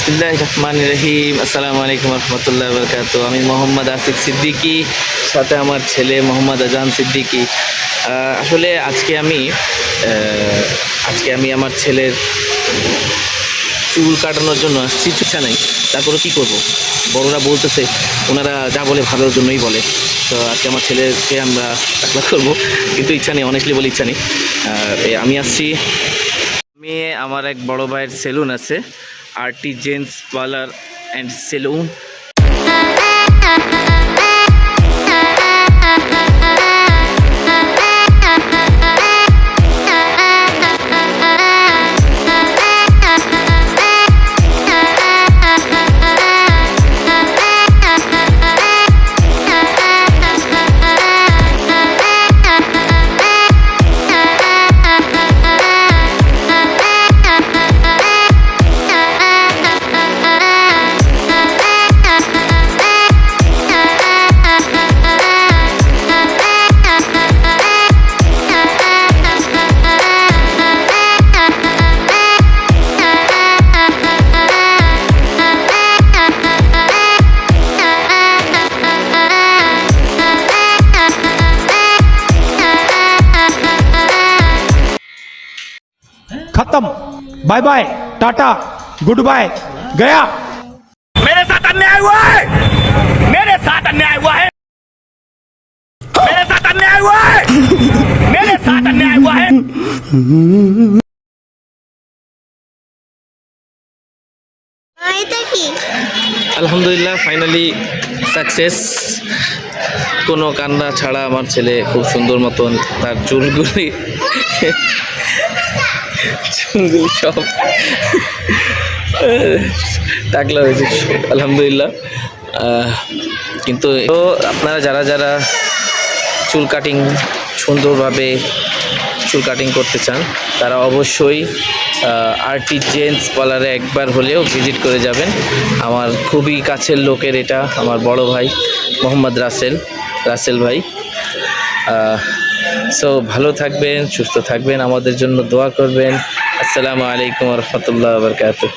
বিসমিল্লাহির রহমানির রহিম। আসসালামু আলাইকুম রহমতুল্লাহি ওয়া বারাকাতুহু। আমি মোহাম্মদ আসিফ সিদ্দিকী, সাথে আমার ছেলে মোহাম্মদ আজান সিদ্দিকী। আসলে আজকে আমি আমার ছেলের চুল কাটানোর জন্য আসছি। ইচ্ছা নাই, তারপরে কী করবো, বড়রা বলতেছে, ওনারা যা বলে ভালোর জন্যই বলে। তো আজকে আমার ছেলেকে আমরা টাকলা করবো, কিন্তু ইচ্ছা নেই, অনেস্টলি বলে ইচ্ছা নেই। আমি আসছি, আমি আমার এক বড় ভাইয়ের সেলুন আছে, RT gents parlour and salon. खत्म, बाय बाय, टाटा, गुड बाय, गया। मेरे साथ अन्याय हुआ है, मेरे साथ अन्याय हुआ है, मेरे साथ अन्याय हुआ है, मेरे साथ अन्याय हुआ है। আলহামদুলিল্লাহ, ফাইনালি সাকসেস। কোনো কান্না ছাড়া আমার ছেলে খুব সুন্দর মতন তার চুলগুলি সব টাকলা হয়েছে, আলহামদুলিল্লাহ। কিন্তু আপনারা যারা যারা চুল কাটিং সুন্দরভাবে চুল কাটিং করতে চান, তারা অবশ্যই আরটি জেন্টস পার্লারে একবার হলেও ভিজিট করে যাবেন। আমার খুবই কাছের লোকের এটা, আমার বড় ভাই মোহাম্মদ রাসেল ভাই। সো ভালো থাকবেন, সুস্থ থাকবেন, আমাদের জন্য দোয়া করবেন। আসসালামু আলাইকুম রহমতুল্লাহ বারকাতুহু।